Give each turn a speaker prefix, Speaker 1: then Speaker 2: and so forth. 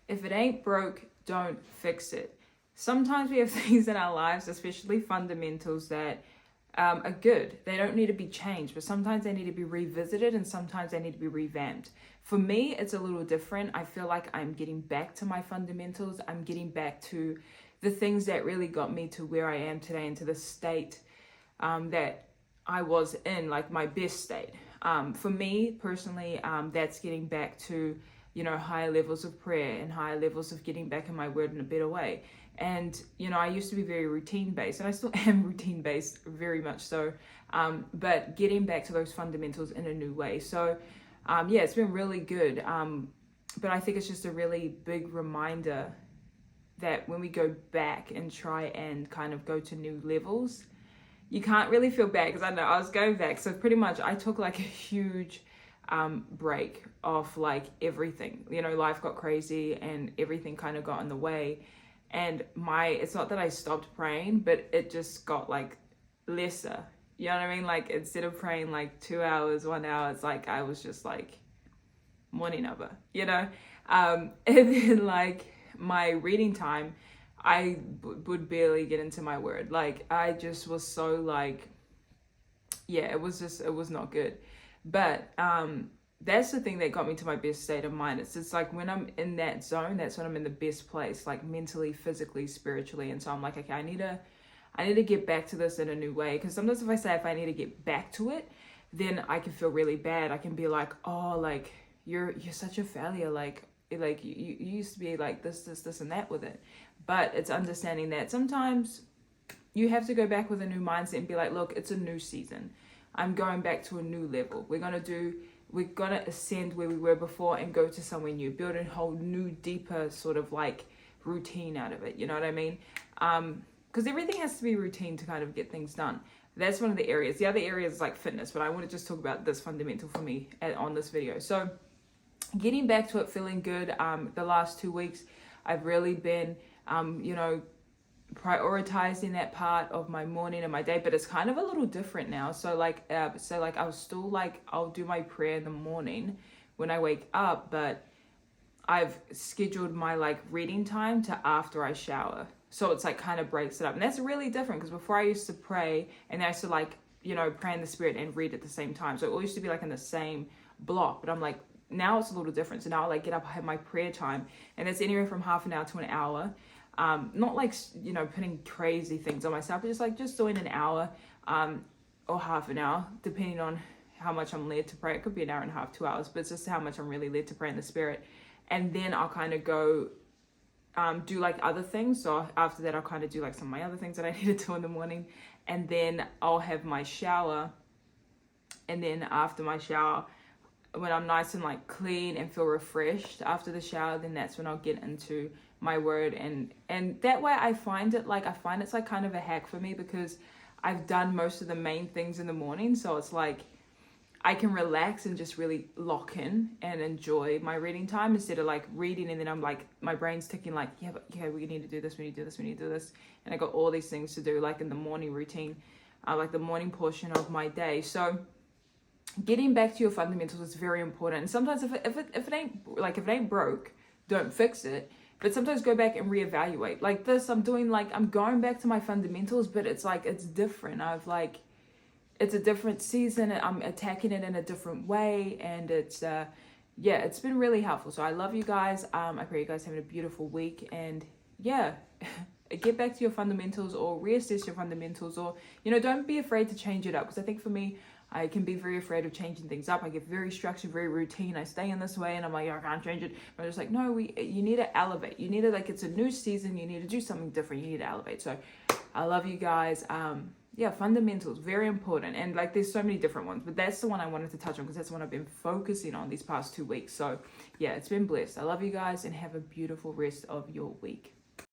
Speaker 1: if it ain't broke, don't fix it. Sometimes we have things in our lives, especially fundamentals, that are good. They don't need to be changed, but sometimes they need to be revisited and sometimes they need to be revamped. For me, it's a little different. I feel like I'm getting back to my fundamentals. I'm getting back to the things that really got me to where I am today and to the state that I was in, like my best state. For me personally, that's getting back to, higher levels of prayer and higher levels of getting back in my word in a better way. And, I used to be very routine based, and I still am routine based, very much so. But getting back to those fundamentals in a new way. So, it's been really good. But I think it's just a really big reminder that when we go back and try and kind of go to new levels, you can't really feel bad, because I know I was going back. So pretty much I took like a huge break off like everything. Life got crazy and everything kind of got in the way. And it's not that I stopped praying, but it just got like lesser. You know what I mean? Like instead of praying like 2 hours, 1 hour, it's like I was just like morning over, and then like my reading time, I would barely get into my word. Like I just was so like, it was not good. But that's the thing that got me to my best state of mind. It's like when I'm in that zone, that's when I'm in the best place, like mentally, physically, spiritually. And so I'm like, okay, I need to get back to this in a new way. Because sometimes if I need to get back to it, then I can feel really bad. I can be like, oh, like you're such a failure. Like you used to be like this and that with it. But it's understanding that sometimes you have to go back with a new mindset and be like, look, it's a new season. I'm going back to a new level. We're gonna ascend where we were before and go to somewhere new, build a whole new, deeper sort of like routine out of it. You know what I mean? Because everything has to be routine to kind of get things done. That's one of the areas. The other area is like fitness, but I want to just talk about this fundamental for me on this video. So getting back to it, feeling good. The last 2 weeks, I've really been, prioritizing that part of my morning and my day, but it's kind of a little different now. So like I was still like, I'll do my prayer in the morning when I wake up, but I've scheduled my like reading time to after I shower. So it's like kind of breaks it up. And that's really different, because before I used to pray and I used to like, pray in the spirit and read at the same time. So it all used to be like in the same block, but I'm like, now it's a little different. So now I like get up, I have my prayer time, and it's anywhere from half an hour to an hour. Not like, putting crazy things on myself, but just doing an hour, or half an hour, depending on how much I'm led to pray. It could be an hour and a half, 2 hours, but it's just how much I'm really led to pray in the spirit. And then I'll kind of go, do like other things. So after that, I'll kind of do like some of my other things that I need to do in the morning. And then I'll have my shower. And then after my shower, when I'm nice and like clean and feel refreshed after the shower, then that's when I'll get into my word. And that way I find it's like kind of a hack for me, because I've done most of the main things in the morning. So it's like I can relax and just really lock in and enjoy my reading time, instead of like reading and then I'm like, my brain's ticking like, we need to do this, we need to do this, we need to do this. And I got all these things to do like in the morning routine, like the morning portion of my day. So getting back to your fundamentals is very important. And sometimes if it ain't broke, don't fix it. But sometimes go back and reevaluate. Like this, I'm going back to my fundamentals, but it's like, it's different. It's a different season. I'm attacking it in a different way. And it's been really helpful. So I love you guys. I pray you guys having a beautiful week. And get back to your fundamentals, or reassess your fundamentals, or, don't be afraid to change it up. Because I think for me, I can be very afraid of changing things up. I get very structured, very routine. I stay in this way and I'm like, I can't change it. But I'm just like, no, you need to elevate. You need to, like, it's a new season. You need to do something different. You need to elevate. So I love you guys. Fundamentals, very important. And like, there's so many different ones, but that's the one I wanted to touch on, because that's the one I've been focusing on these past 2 weeks. So it's been blessed. I love you guys and have a beautiful rest of your week.